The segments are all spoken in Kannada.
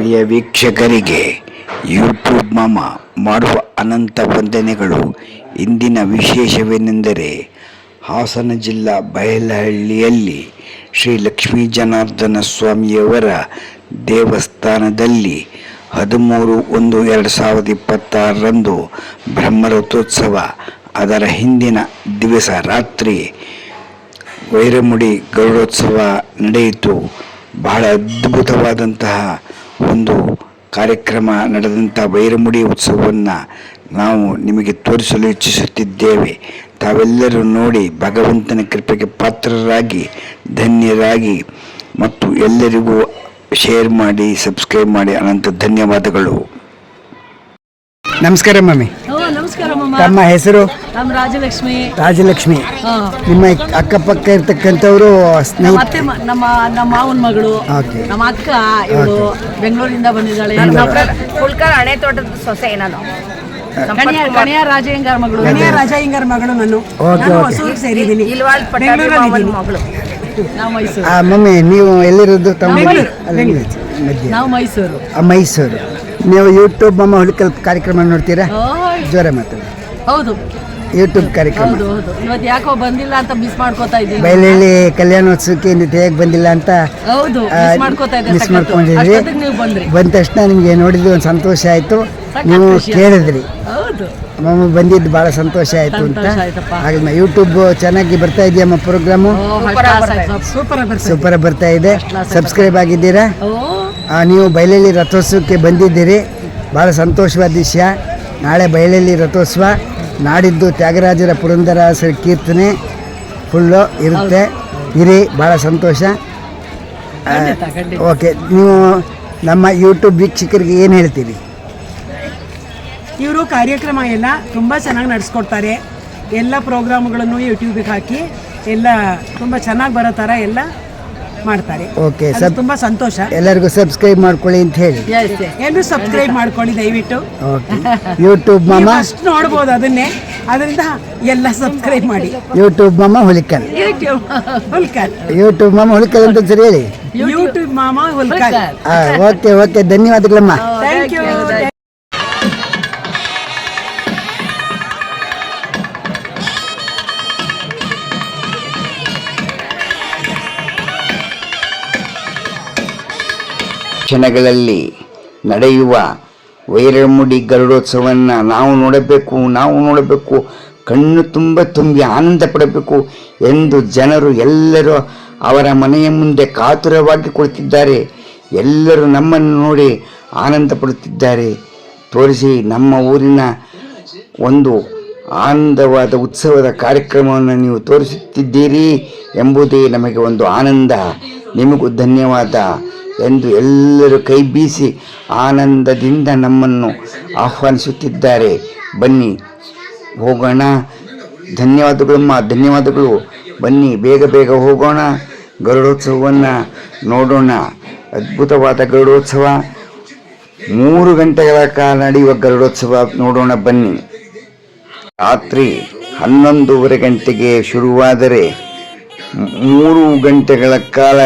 ಪ್ರಿಯ ವೀಕ್ಷಕರಿಗೆ ಯೂಟ್ಯೂಬ್ ಮಾಮ ಮಾಡುವ ಅನಂತ ವಂದನೆಗಳು. ಇಂದಿನ ವಿಶೇಷವೇನೆಂದರೆ ಹಾಸನ ಜಿಲ್ಲಾ ಬಯಲಹಳ್ಳಿಯಲ್ಲಿ ಶ್ರೀ ಲಕ್ಷ್ಮೀ ಜನಾರ್ದನ ಸ್ವಾಮಿಯವರ ದೇವಸ್ಥಾನದಲ್ಲಿ 13/1/2026 ಬ್ರಹ್ಮರಥೋತ್ಸವ. ಅದರ ಹಿಂದಿನ ದಿವಸ ರಾತ್ರಿ ವೈರಮುಡಿ ಗರುಡೋತ್ಸವ ನಡೆಯಿತು. ಬಹಳ ಅದ್ಭುತವಾದಂತಹ ಒಂದು ಕಾರ್ಯಕ್ರಮ ನಡೆದಂಥ ವೈರಮುಡಿ ಉತ್ಸವವನ್ನು ನಾವು ನಿಮಗೆ ತೋರಿಸಲು ಇಚ್ಛಿಸುತ್ತಿದ್ದೇವೆ. ತಾವೆಲ್ಲರೂ ನೋಡಿ ಭಗವಂತನ ಕೃಪೆಗೆ ಪಾತ್ರರಾಗಿ ಧನ್ಯರಾಗಿ ಮತ್ತು ಎಲ್ಲರಿಗೂ ಶೇರ್ ಮಾಡಿ ಸಬ್ಸ್ಕ್ರೈಬ್ ಮಾಡಿ. ಅನಂತ ಧನ್ಯವಾದಗಳು. ನಮಸ್ಕಾರ ಮಮ್ಮಿ. ನಮಸ್ಕಾರ ಮಾಮ. ತಮ್ಮ ಹೆಸರು? ನಮ್ಮ ರಾಜಲಕ್ಷ್ಮಿ. ರಾಜಲಕ್ಷ್ಮಿ. ನಿಮ್ಮ ಅಕ್ಕಪಕ್ಕ ಇರ್ತಕ್ಕಂಥವರು ಮತ್ತೆ ನಮ್ಮ ಮಾವನ ಮಗಳು, ನಮ್ಮ ಅಕ್ಕ, ಇವಳು ಬೆಂಗಳೂರಿಂದ ಬಂದಿದ್ದಾಳೆ. ಹುಳ್ಕರ್ ಹಣೆ ತೋಟದ ಸೊಸೆ ನಾನು. ಕಣಿಯ ರಾಜಯ್ಯಂಗಾರ್ ಮಗಳು. ರಾಜಯ್ಯಂಗಾರ್ ಮಗಳು ನಾನು. ಹೊಸೂರು ಸೇರಿದ್ದೀನಿ. ಇಲ್ವಾಳ್ ಪಟ್ಟಾಭಿ ಮಾವನ ಮಗಳು. ನಾವು ಮೈಸೂರು. ಮಮ್ಮಿ ನೀವು ಎಲ್ಲಿರೋದು? ನಾವು ಮೈಸೂರು. ಮೈಸೂರು. ನೀವು ಯೂಟ್ಯೂಬ್ ಮಾಮ ಹುಲಿಕಲ್ ಕಾರ್ಯಕ್ರಮ ನೋಡ್ತೀರಾ? ಜೋರ ಮಾತಾಡಿ. ಹೌದು, ಯೂಟ್ಯೂಬ್ ಕಾರ್ಯಕ್ರಮ. ಹೌದು ಹೌದು. ಇವತ್ತು ಯಾಕೋ ಬಂದಿಲ್ಲ ಅಂತ ಮಿಸ್ ಮಾಡ್ಕೋತಾ ಇದ್ದೀವಿ. ಬಯಲಹಳ್ಳಿ ಕಲ್ಯಾಣೋತ್ಸವಕ್ಕೆ ಹೇಗೆ ಬಂದಿಲ್ಲ ಅಂತ ಹೌದು ಮಿಸ್ ಮಾಡ್ಕೊಂಡಿದ್ರಿ. ನೀವು ಬಂದ್ರಿ. ಬಂದ ತಕ್ಷಣ ನಿಮಗೆ ನೋಡಿದ್ದು ಒಂದು ಸಂತೋಷ ಆಯಿತು. ನೀವು ಕೇಳಿದ್ರಿ ಹೌದು ಮಾಮ ಬಂದಿದ್ದು ಭಾಳ ಸಂತೋಷ ಆಯಿತು ಅಂತ. ಹಾಗೆ ಯೂಟ್ಯೂಬ್ ಚೆನ್ನಾಗಿ ಬರ್ತಾ ಇದೆಯಮ್ಮ ಪ್ರೋಗ್ರಾಮು? ಸೂಪರ್ ಬರ್ತಾ ಇದೆ. ಸಬ್ಸ್ಕ್ರೈಬ್ ಆಗಿದ್ದೀರಾ? ನೀವು ಬಯಲಹಳ್ಳಿ ರಥೋತ್ಸವಕ್ಕೆ ಬಂದಿದ್ದೀರಿ, ಭಾಳ ಸಂತೋಷವಾದ ವಿಷಯ. ನಾಳೆ ಬಯಲಹಳ್ಳಿ ರಥೋತ್ಸವ, ನಾಡಿದ್ದು ತ್ಯಾಗರಾಜರ ಪುರಂದರದಾಸರ ಕೀರ್ತನೆ ಫುಲ್ಲು ಇರುತ್ತೆ. ಇರಿ, ಭಾಳ ಸಂತೋಷ. ಓಕೆ, ನೀವು ನಮ್ಮ ಯೂಟ್ಯೂಬ್ ವೀಕ್ಷಕರಿಗೆ ಏನು ಹೇಳ್ತೀರಿ? ಇವರು ಕಾರ್ಯಕ್ರಮ ಎಲ್ಲ ತುಂಬ ಚೆನ್ನಾಗಿ ನಡೆಸ್ಕೊಡ್ತಾರೆ. ಎಲ್ಲ ಪ್ರೋಗ್ರಾಮ್ಗಳನ್ನು ಯೂಟ್ಯೂಬಿಗೆ ಹಾಕಿ ಎಲ್ಲ ತುಂಬ ಚೆನ್ನಾಗಿ ಬರೋ ಥರ ಎಲ್ಲ ಮಾಡ್ತಾರೆ. ಓಕೆ, ತುಂಬ ಸಂತೋಷ. ಎಲ್ಲರಿಗೂ ಸಬ್ಸ್ಕ್ರೈಬ್ ಮಾಡ್ಕೊಳ್ಳಿ ಅಂತ ಹೇಳಿ. ಎಲ್ಲರೂ ಸಬ್ಸ್ಕ್ರೈಬ್ ಮಾಡ್ಕೊಳ್ಳಿ ದಯವಿಟ್ಟು. ಓಕೆ, ಯೂಟ್ಯೂಬ್ ಮಾಮ ಅಷ್ಟು ನೋಡ್ಬೋದು ಅದನ್ನೇ, ಅದರಿಂದ ಎಲ್ಲ ಸಬ್ಸ್ಕ್ರೈಬ್ ಮಾಡಿ. ಯೂಟ್ಯೂಬ್ ಮಾಮ ಹುಲಿಕಲ್. ಯೂಟ್ಯೂಬ್ ಮಾಮ ಹುಲಿಕಲ್ ಅಂತ ಸರಿ ಹೇಳಿ. ಯೂಟ್ಯೂಬ್ ಮಾಮ ಹುಲಿಕಲ್. ಓಕೆ ಓಕೆ, ಧನ್ಯವಾದಗಳಮ್ಮ. Thank you. ಕ್ಷಣಗಳಲ್ಲಿ ನಡೆಯುವ ವೈರಮುಡಿ ಗರುಡೋತ್ಸವವನ್ನು ನಾವು ನೋಡಬೇಕು, ಕಣ್ಣು ತುಂಬಿ ಆನಂದ ಪಡಬೇಕು ಎಂದು ಜನರು ಎಲ್ಲರೂ ಅವರ ಮನೆಯ ಮುಂದೆ ಕಾತುರವಾಗಿ ಕುಳಿತಿದ್ದಾರೆ. ಎಲ್ಲರೂ ನಮ್ಮನ್ನು ನೋಡಿ ಆನಂದ ಪಡುತ್ತಿದ್ದಾರೆ. ತೋರಿಸಿ, ನಮ್ಮ ಊರಿನ ಒಂದು ಆನಂದವಾದ ಉತ್ಸವದ ಕಾರ್ಯಕ್ರಮವನ್ನು ನೀವು ತೋರಿಸುತ್ತಿದ್ದೀರಿ ಎಂಬುದೇ ನಮಗೆ ಒಂದು ಆನಂದ. ನಿಮಗೂ ಧನ್ಯವಾದ ಎಂದು ಎಲ್ಲರೂ ಕೈ ಬೀಸಿ ಆನಂದದಿಂದ ನಮ್ಮನ್ನು ಆಹ್ವಾನಿಸುತ್ತಿದ್ದಾರೆ. ಬನ್ನಿ ಹೋಗೋಣ. ಧನ್ಯವಾದಗಳಮ್ಮ, ಧನ್ಯವಾದಗಳು. ಬನ್ನಿ, ಬೇಗ ಹೋಗೋಣ, ಗರುಡೋತ್ಸವವನ್ನು ನೋಡೋಣ. ಅದ್ಭುತವಾದ ಗರುಡೋತ್ಸವ, 3 ಗಂಟೆಗಳ ಕಾಲ ನಡೆಯುವ ಗರುಡೋತ್ಸವ ನೋಡೋಣ. ಬನ್ನಿ. ರಾತ್ರಿ 11:30 ಗಂಟೆಗೆ ಶುರುವಾದರೆ 3 ಗಂಟೆಗಳ ಕಾಲ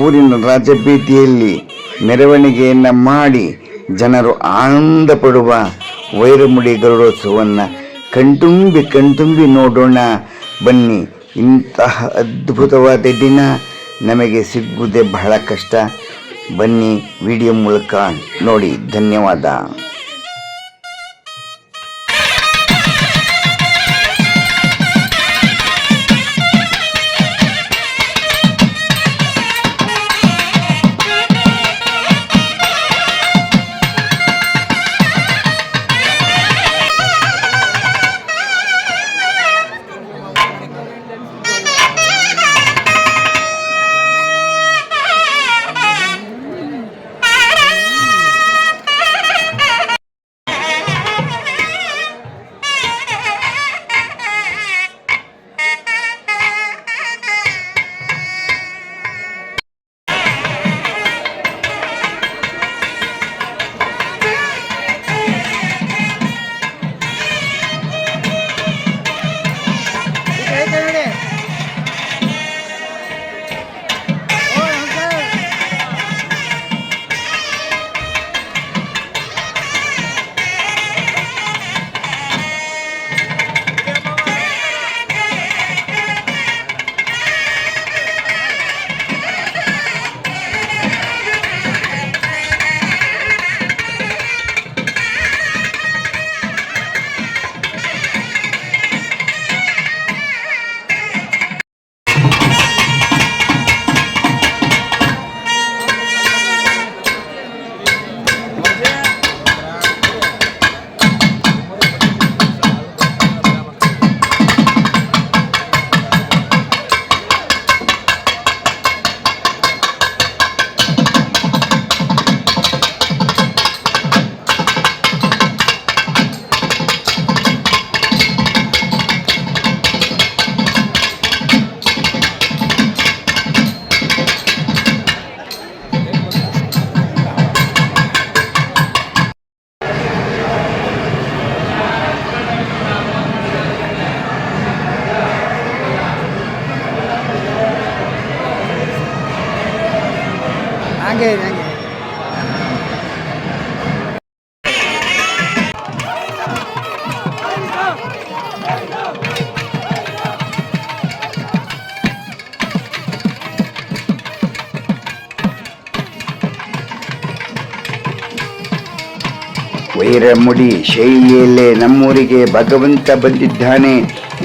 ಊರಿನ ರಾಜಬೀದಿಯಲ್ಲಿ ಮೆರವಣಿಗೆಯನ್ನು ಮಾಡಿ ಜನರು ಆನಂದ ಪಡುವ ವೈರಮುಡಿ ಗರುಡೋತ್ಸವವನ್ನು ಕಣ್ತುಂಬಿ ನೋಡೋಣ. ಬನ್ನಿ. ಇಂತಹ ಅದ್ಭುತವಾದ ದಿನ ನಮಗೆ ಸಿಗುವುದೇ ಬಹಳ ಕಷ್ಟ. ಬನ್ನಿ, ವಿಡಿಯೋ ಮೂಲಕ ನೋಡಿ. ಧನ್ಯವಾದ. ವೈರಮುಡಿ ಶೈಲಿಯಲ್ಲೇ ನಮ್ಮೂರಿಗೆ ಭಗವಂತ ಬಂದಿದ್ದಾನೆ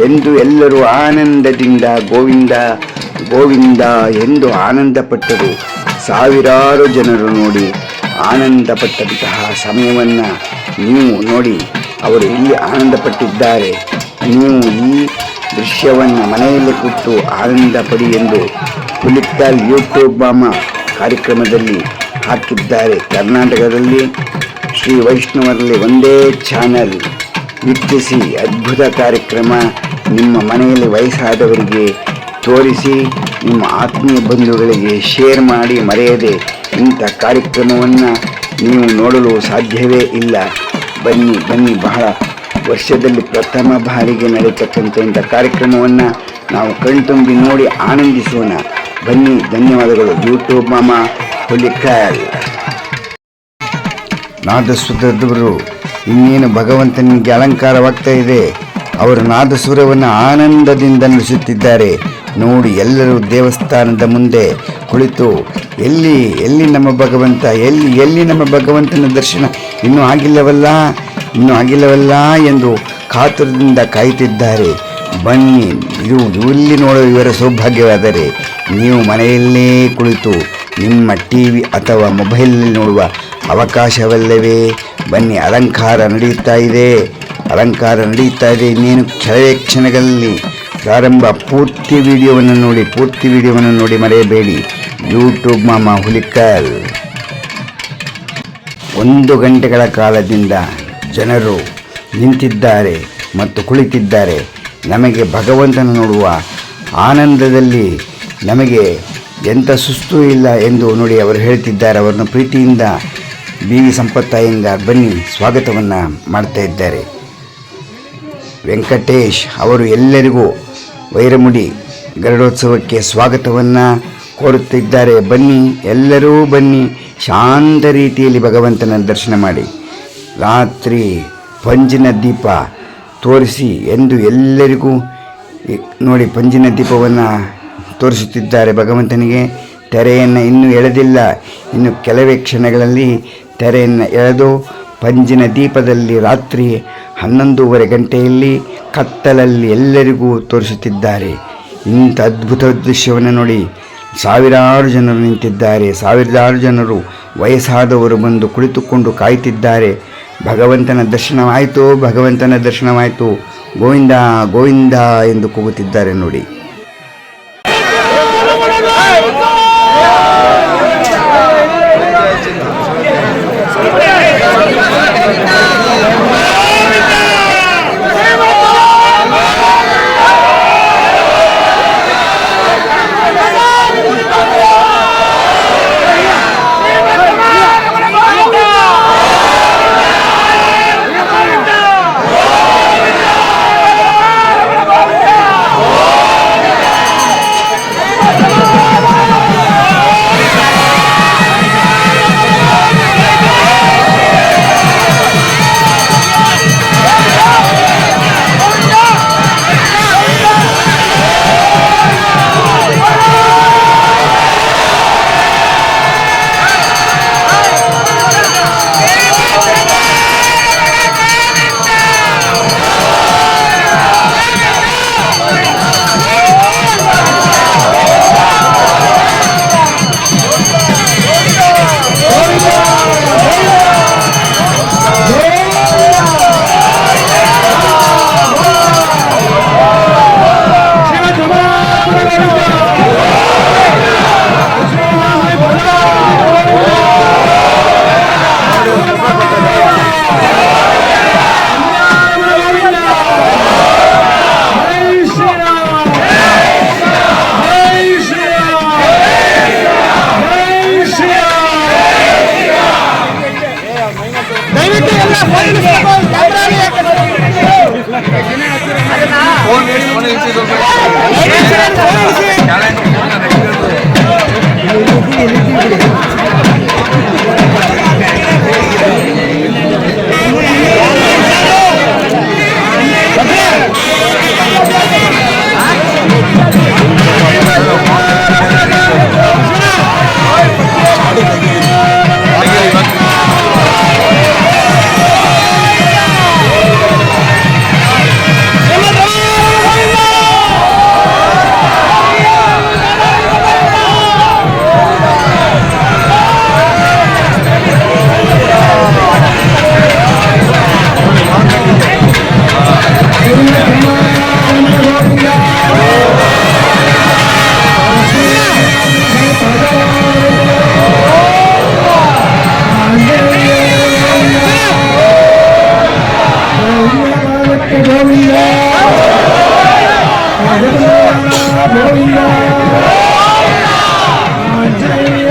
ಎಂದು ಎಲ್ಲರೂ ಆನಂದದಿಂದ ಗೋವಿಂದ ಗೋವಿಂದ ಎಂದು ಆನಂದಪಟ್ಟರು. ಸಾವಿರಾರು ಜನರು ನೋಡಿ ಆನಂದಪಟ್ಟಂತಹ ಸಮಯವನ್ನು ನೀವು ನೋಡಿ ಅವರು ಇಲ್ಲಿ ಆನಂದಪಟ್ಟಿದ್ದಾರೆ. ನೀವು ಈ ದೃಶ್ಯವನ್ನು ಮನೆಯಲ್ಲಿ ಕೂತು ಆನಂದ ಪಡಿ ಎಂದು ಹುಲಿಕಲ್ ಯೂಟ್ಯೂಬ್ ಮಾಮ ಕಾರ್ಯಕ್ರಮದಲ್ಲಿ ಹಾಕಿದ್ದಾರೆ. ಕರ್ನಾಟಕದಲ್ಲಿ ಶ್ರೀ ವೈಷ್ಣವರಲ್ಲಿ ಒಂದೇ ಚಾನಲ್ ವೀಕ್ಷಿಸಿ. ಅದ್ಭುತ ಕಾರ್ಯಕ್ರಮ. ನಿಮ್ಮ ಮನೆಯಲ್ಲಿ ವಯಸ್ಸಾದವರಿಗೆ ತೋರಿಸಿ, ನಿಮ್ಮ ಆತ್ಮೀಯ ಬಂಧುಗಳಿಗೆ ಶೇರ್ ಮಾಡಿ. ಮರೆಯದೆ ಇಂಥ ಕಾರ್ಯಕ್ರಮವನ್ನು ನೀವು ನೋಡಲು ಸಾಧ್ಯವೇ ಇಲ್ಲ. ಬನ್ನಿ ಬನ್ನಿ, ಬಹಳ ವರ್ಷದಲ್ಲಿ ಪ್ರಥಮ ಬಾರಿಗೆ ನಡೆಯತಕ್ಕಂಥ ಇಂಥ ಕಾರ್ಯಕ್ರಮವನ್ನು ನಾವು ಕಣ್ತುಂಬಿ ನೋಡಿ ಆನಂದಿಸೋಣ. ಬನ್ನಿ, ಧನ್ಯವಾದಗಳು. ಯೂಟ್ಯೂಬ್ ಮಾಮ ಹುಲಿಕಲ್. ನಾದಸ್ವರದವರು ಇನ್ನೇನು ಭಗವಂತನಿಗೆ ಅಲಂಕಾರವಾಗ್ತಾ ಇದೆ. ಅವರು ನಾದಸ್ವರವನ್ನು ಆನಂದದಿಂದ ನುಡಿಸುತ್ತಿದ್ದಾರೆ ನೋಡಿ. ಎಲ್ಲರೂ ದೇವಸ್ಥಾನದ ಮುಂದೆ ಕುಳಿತು ಎಲ್ಲಿ ನಮ್ಮ ಭಗವಂತ, ಎಲ್ಲಿ ನಮ್ಮ ಭಗವಂತನ ದರ್ಶನ ಇನ್ನೂ ಆಗಿಲ್ಲವಲ್ಲ ಎಂದು ಕಾತುರದಿಂದ ಕಾಯುತ್ತಿದ್ದಾರೆ. ಬನ್ನಿ, ಇಲ್ಲಿ ನೋಡುವ ಇವರ ಸೌಭಾಗ್ಯವಾದರೆ ನೀವು ಮನೆಯಲ್ಲೇ ಕುಳಿತು ನಿಮ್ಮ ಟಿವಿ ಅಥವಾ ಮೊಬೈಲ್ನಲ್ಲಿ ನೋಡುವ ಅವಕಾಶವಲ್ಲವೇ? ಬನ್ನಿ, ಅಲಂಕಾರ ನಡೆಯುತ್ತಾ ಇದೆ. ಇನ್ನೇನು ಕೆಲವೇ ಕ್ಷಣಗಳಲ್ಲಿ ಪ್ರಾರಂಭ. ಪೂರ್ತಿ ವಿಡಿಯೋವನ್ನು ನೋಡಿ ಮರೆಯಬೇಡಿ. ಯೂಟ್ಯೂಬ್ ಮಾಮ ಹುಲಿಕಲ್. 1 ಗಂಟೆಗಳ ಕಾಲದಿಂದ ಜನರು ನಿಂತಿದ್ದಾರೆ ಮತ್ತು ಕುಳಿತಿದ್ದಾರೆ. ನಮಗೆ ಭಗವಂತನ ನೋಡುವ ಆನಂದದಲ್ಲಿ ನಮಗೆ ಎಂಥ ಸುಸ್ತು ಇಲ್ಲ ಎಂದು ನೋಡಿ ಅವರು ಹೇಳ್ತಿದ್ದಾರೆ. ಅವರನ್ನು ಪ್ರೀತಿಯಿಂದ ಬಿ.ವಿ. ಸಂಪತ್ತಾಯಂಗಾರ್ ಬನ್ನಿ ಸ್ವಾಗತವನ್ನು ಮಾಡ್ತಾ ಇದ್ದಾರೆ. ವೆಂಕಟೇಶ್ ಅವರು ಎಲ್ಲರಿಗೂ ವೈರಮುಡಿ ಗರುಡೋತ್ಸವಕ್ಕೆ ಸ್ವಾಗತವನ್ನು ಕೋರುತ್ತಿದ್ದಾರೆ. ಬನ್ನಿ, ಎಲ್ಲರೂ ಬನ್ನಿ, ಶಾಂತ ರೀತಿಯಲ್ಲಿ ಭಗವಂತನ ದರ್ಶನ ಮಾಡಿ. ರಾತ್ರಿ ಪಂಜಿನ ದೀಪ ತೋರಿಸಿ ಎಂದು ಎಲ್ಲರಿಗೂ ನೋಡಿ ಪಂಜಿನ ದೀಪವನ್ನು ತೋರಿಸುತ್ತಿದ್ದಾರೆ ಭಗವಂತನಿಗೆ. ತೆರೆಯನ್ನು ಇನ್ನೂ ಎಳೆದಿಲ್ಲ. ಇನ್ನು ಕೆಲವೇ ಕ್ಷಣಗಳಲ್ಲಿ ತೆರೆಯನ್ನು ಎಳೆದು ಪಂಜಿನ ದೀಪದಲ್ಲಿ ರಾತ್ರಿ 11:30 ಗಂಟೆಯಲ್ಲಿ ಕತ್ತಲಲ್ಲಿ ಎಲ್ಲರಿಗೂ ತೋರಿಸುತ್ತಿದ್ದಾರೆ. ಇಂಥ ಅದ್ಭುತ ದೃಶ್ಯವನ್ನು ನೋಡಿ ಸಾವಿರಾರು ಜನರು ನಿಂತಿದ್ದಾರೆ. ಸಾವಿರಾರು ಜನರು ವಯಸ್ಸಾದವರು ಬಂದು ಕುಳಿತುಕೊಂಡು ಕಾಯುತ್ತಿದ್ದಾರೆ. ಭಗವಂತನ ದರ್ಶನವಾಯಿತು, ಗೋವಿಂದ ಗೋವಿಂದ ಎಂದು ಕೂಗುತ್ತಿದ್ದಾರೆ ನೋಡಿ. ಗೋವಿಂದ ಆಂಜನೇಯ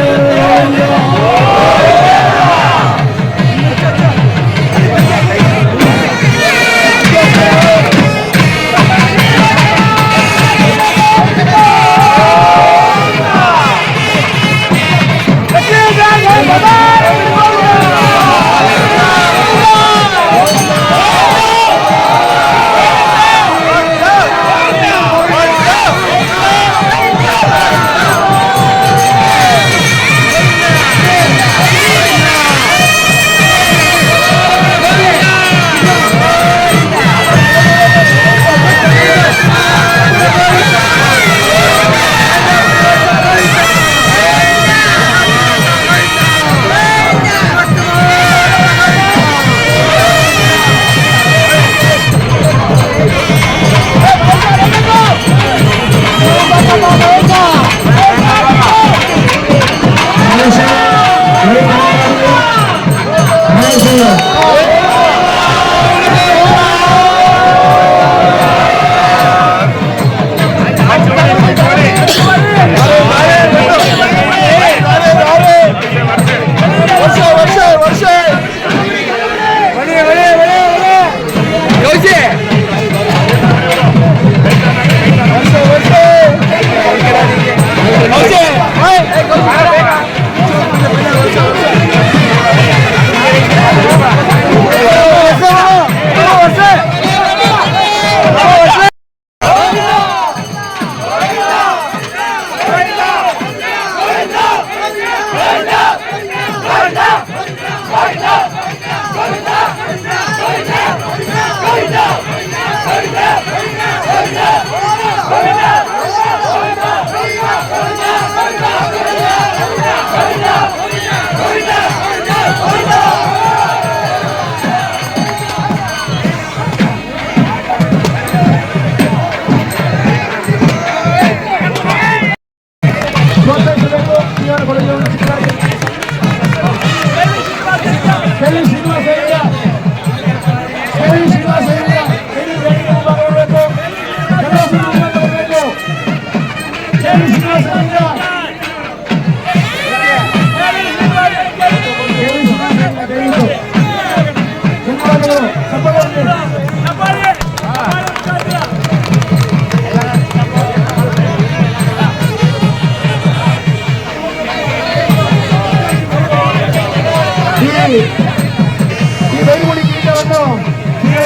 ಈ ಬೈಗುಡಿ ಗೀತವನ್ನು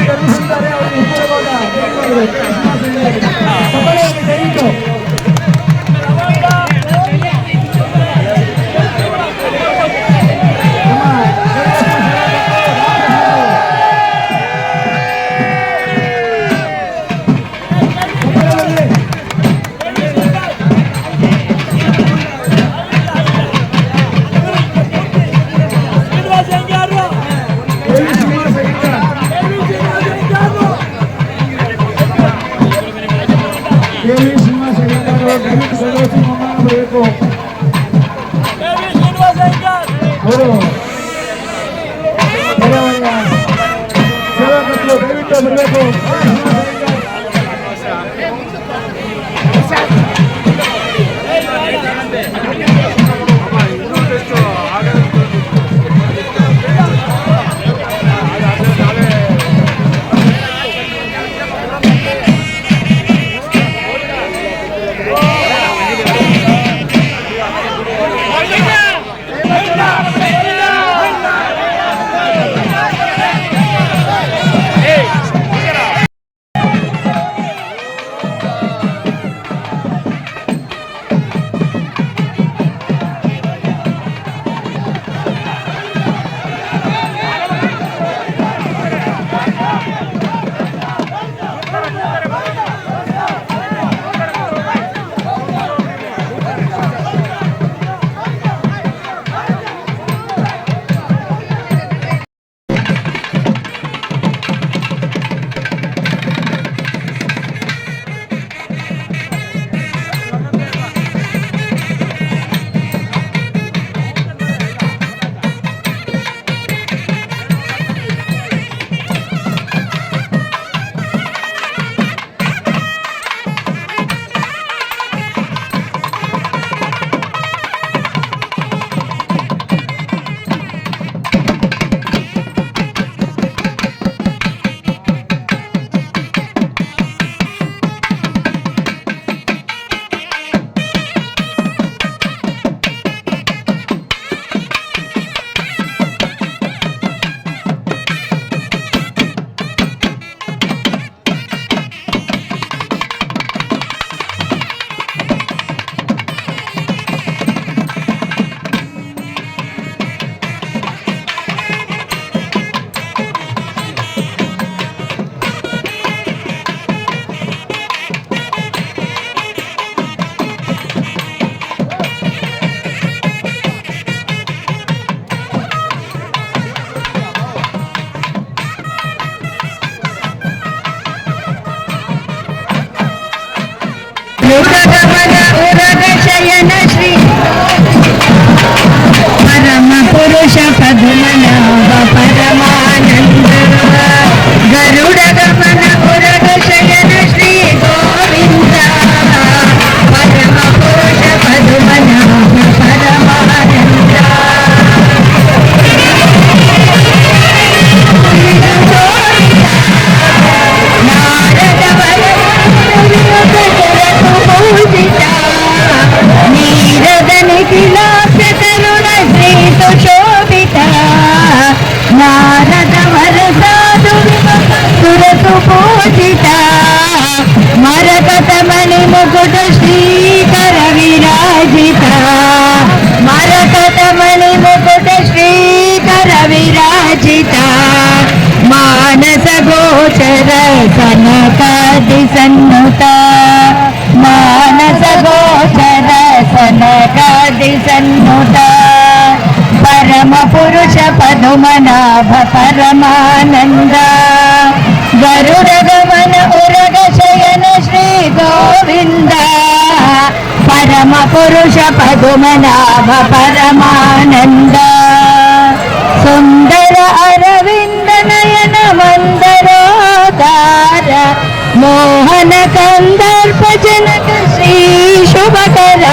ಗರ್ವಿಸುತ್ತಾರೆ ಅವರಿಗೆ ದಯವಿಟ್ಟು ಬರಬೇಕು. ಗಮನ ಉರಗ ಶಯನ ಶ್ರೀ ಪರಮ ಪುರುಷ ಪದ್ಮನಾಭ ಪರಮಾನಂದ ಗರುಡ ಗಮನ ಉರಗ ಶಯನ ಶ್ರೀ ಗೋವಿಂದ ಪರಮ ಪುರುಷ ಪದ್ಮನಾಭ ಪರಮಾನಂದ ನಾರದ ನೀರದ ನಿಖಿಲಾಕ್ಷ ತರುಣ ಶ್ರೀ ಸುಶೋಭಿತ ನಾರದ ವರಸಾಧು ಸುರಸು ಪೂಜಿತ ಮರಕತ ಮಣಿ ಮುಕುಟ ಶ್ರೀಕರ ವಿರಾಜಿತ ಮರಕತ ಮಣಿ ಮುಕುಟ ಶ್ರೀಕರ ವಿರಾಜಿತ ಮಾನಸ ಗೋಚರ ಸನಕಾದಿ ಸನ್ನುತ ಮಾನಸ ಗೋಚರ ಸನಕಾದಿ ಸನ್ನುತ ಪರಮ ಪುರುಷ ಪದ್ಮನಾಭ ಪರಮಾನಂದ ಗರುಡ ಗಮನ ಉರಗ ಶಯನ ಶ್ರೀ ಗೋವಿಂದ ಪರಮ ಪುರುಷ ಪದ್ಮನಾಭ ಪರಮಾನಂದ ಸುಂದರ ಅರವಿಂದ ನಯನ ಮಂದರೋದಾರ ಮೋಹನ ಕಂದರ್ಪ ಜನಕ ಶ್ರೀ ಶುಭಕರ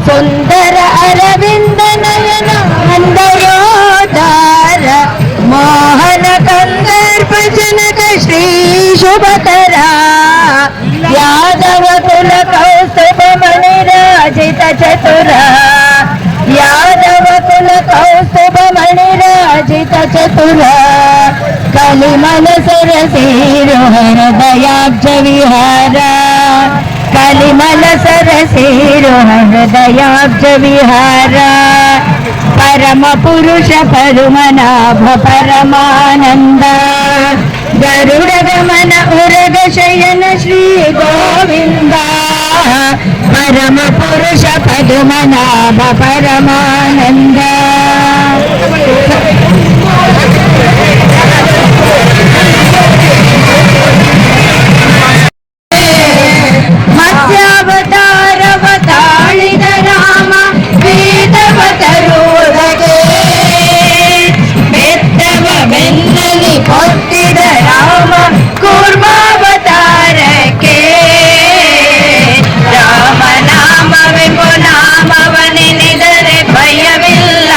ಸುಂದರ ಅರವಿಂದ ನಯನ ಮಂದರೋದಾರ ಮೋಹನ ಕಂದರ್ಪ ಜನಕ ಶ್ರೀ ಶುಭಕರ ಯಾದವ ಕುಲ ಕೌಸ್ತುಭ ಮಣಿರಾಜಿತ ಚತುರ ಯಾದವ ಕುಲ ಕೌಸ್ತುಭ ಮಣಿರಾಜಿತ ಚತುರ ಕಲಿಮಲ ಸರಸೀರು ಹೃದಯಾಬ್ಜ ವಿಹಾರ ಕಲಿಮಲ ಸರಸೀರು ಹೃದಯಾಬ್ಜ ವಿಹಾರ ಪರಮ ಪುರುಷ ಪದ್ಮನಾಭ ಪರಮಾನಂದ ಗರುಡ ಗಮನ ಉರಗ ಶಯನ ಶ್ರೀ ಗೋವಿಂದ ಪರಮ ಪುರುಷ ಪದ್ಮನಾಭ ಪರಮಾನಂದ ಮತ್ಸ್ಯಾವತಾರವ ತಾಳಿದ ರಾಮ ವೇದವ ತರುವುದಕ್ಕೆ ಬೆತ್ತವ ಬೆನ್ನಲಿ ಕೊಟ್ಟಿದ ರಾಮ ಕೂರ್ಮಾವತಾರಕ್ಕೆ ರಾಮನಾಮವೆಂಬ ನಾಮವ ನೆನೆದರೆ ಭಯವಿಲ್ಲ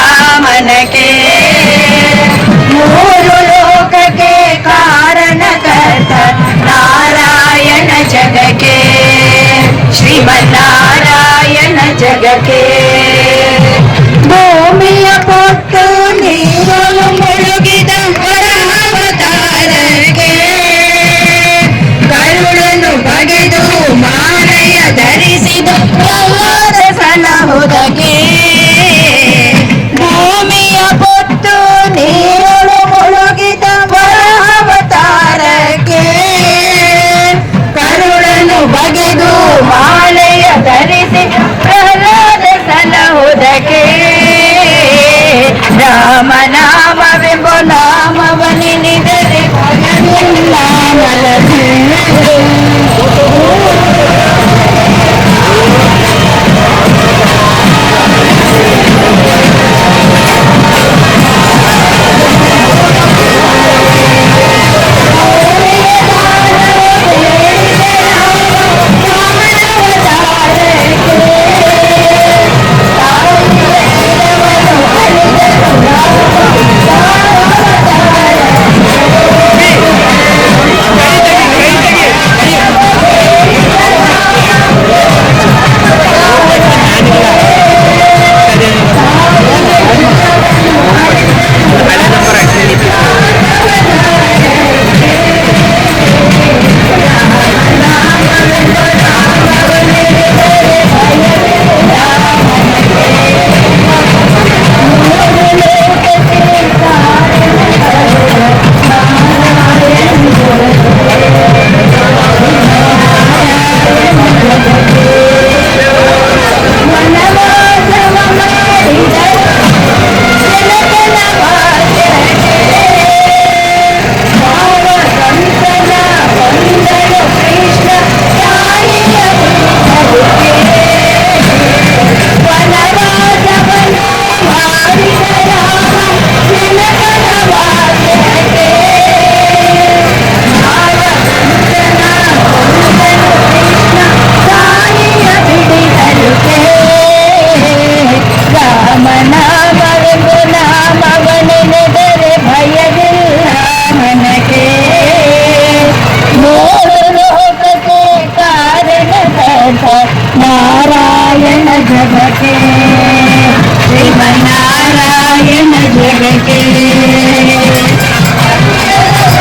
ಜಗಕ್ಕೆ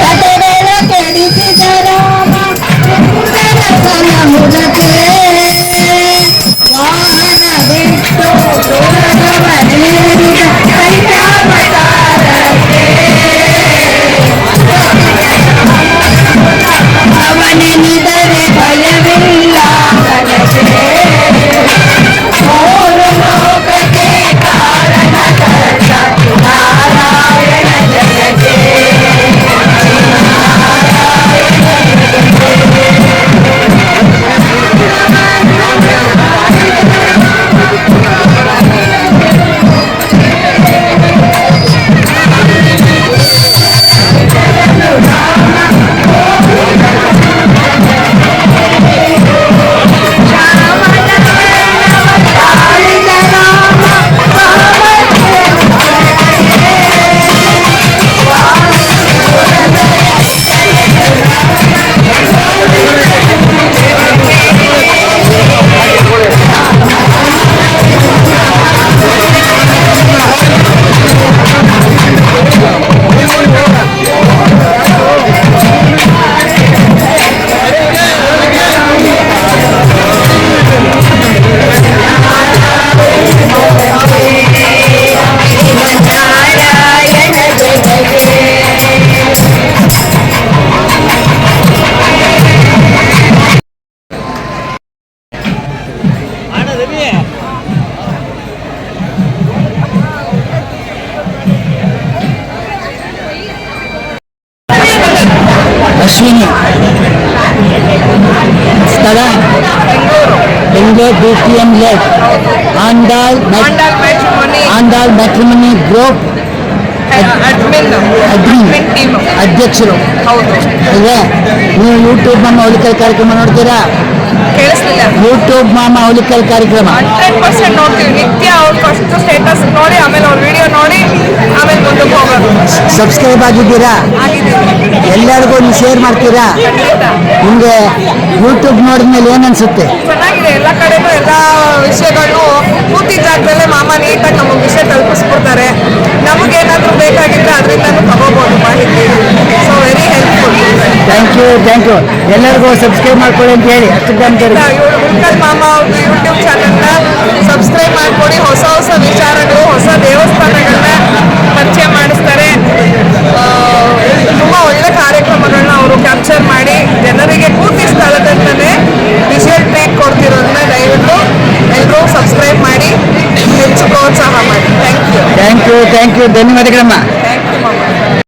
ಕಥೆಗಳ ಕೆಡಿಸಿದ ರಾಮ ಮುದಕ್ಕೆ ವಾಹನ ಬಿಟ್ಟು ದೂರದವನೇರಿದ ಕೈಯಾವತಾರಕ್ಕೆ ಅವನೆನಿದರೆ ಭಯವಿಲ್ಲ ನನಗೆ ಮೂರು ಲೋಕಕ್ಕೆ ಕಾರಣಕರ್ತ ನಾರಾಯಣ ಜಗಕ್ಕೆ ಅಶ್ವಿನಿ ಸ್ಥಳ Bengaluru BTM late Andal matrimony group ಅಧ್ಯಕ್ಷರು ಅಲ್ವಾ? ನೀವು ಯೂಟ್ಯೂಬ್ ಮಾಮ ಹುಲಿಕಲ್ ಕಾರ್ಯಕ್ರಮ ನೋಡ್ತೀರಾ? ಕೇಳಿಸ್ಲಿಲ್ಲ. ಯೂಟ್ಯೂಬ್ ಮಾಮ ಹುಲಿಕಲ್ ಕಾರ್ಯಕ್ರಮ 100% ನೋಡ್ತೀವಿ. ನಿತ್ಯ ಅವ್ರ ಫಸ್ಟ್ ಸ್ಟೇಟಸ್ ನೋಡಿ, ಆಮೇಲೆ ಅವ್ರ ವಿಡಿಯೋ ನೋಡಿ, ಆಮೇಲೆ ಮುಂದಕ್ಕೆ ಹೋಗೋದು. ಸಬ್ಸ್ಕ್ರೈಬ್ ಆಗಿದ್ದೀರಾ? ಎಲ್ಲರಿಗೂ ನೀವು ಶೇರ್ ಮಾಡ್ತೀರಾ? ನಿಮಗೆ ಯೂಟ್ಯೂಬ್ ನೋಡಿದ್ಮೇಲೆ ಏನು ಅನ್ಸುತ್ತೆ? ಚೆನ್ನಾಗಿದೆ. ಎಲ್ಲ ಕಡೆನೂ ಎಲ್ಲ ವಿಷಯಗಳು ಕೂತಿ ಜಾಗದಲ್ಲೇ ಮಾಮ ನೀಟಾಗಿ ನಮಗೆ ವಿಷಯ ತಲುಪಿಸ್ಕೊಡ್ತಾರೆ. ನಮಗೇನಾದರೂ ಬೇಕಾಗಿದ್ರೆ ಅದರಿಂದನೂ ತಗೋಬೋದು ಮಾಹಿತಿ. So very helpful. Thank you ಎಲ್ಲರಿಗೂ ಸಬ್ಸ್ಕ್ರೈಬ್ ಮಾಡ್ಕೊಳ್ಳಿ ಅಂತ ಹೇಳಿ ಅಷ್ಟು ಹುಲ್ಕಲ್ ಮಾಮ ಅವ್ರದ್ದು ಯೂಟ್ಯೂಬ್ ಚಾನಲ್ನ ಸಬ್ಸ್ಕ್ರೈಬ್ ಮಾಡ್ಕೊಡಿ. ಹೊಸ ಹೊಸ ವಿಚಾರಗಳು, ಹೊಸ ದೇವಸ್ಥಾನಗಳನ್ನ ಪರಿಚಯ ಮಾಡಿಸ್ತಾರೆ. ತುಂಬ ಒಳ್ಳೆ ಕಾರ್ಯಕ್ರಮಗಳನ್ನ ಅವರು ಕ್ಯಾಪ್ಚರ್ ಮಾಡಿ ಜನರಿಗೆ ಪೂರ್ತಿ ಸ್ಥಳದಲ್ಲೇ ವಿಷುವಲ್ ಟ್ರೀಟ್ ಕೊಡ್ತಿರೋದನ್ನ ದಯವಿಟ್ಟು ಎಲ್ಲರೂ ಸಬ್ಸ್ಕ್ರೈಬ್ ಮಾಡಿ ಹೆಚ್ಚು ಪ್ರೋತ್ಸಾಹ ಮಾಡಿ. Thank you. ಧನ್ಯವಾದಗಳಮ್ಮ.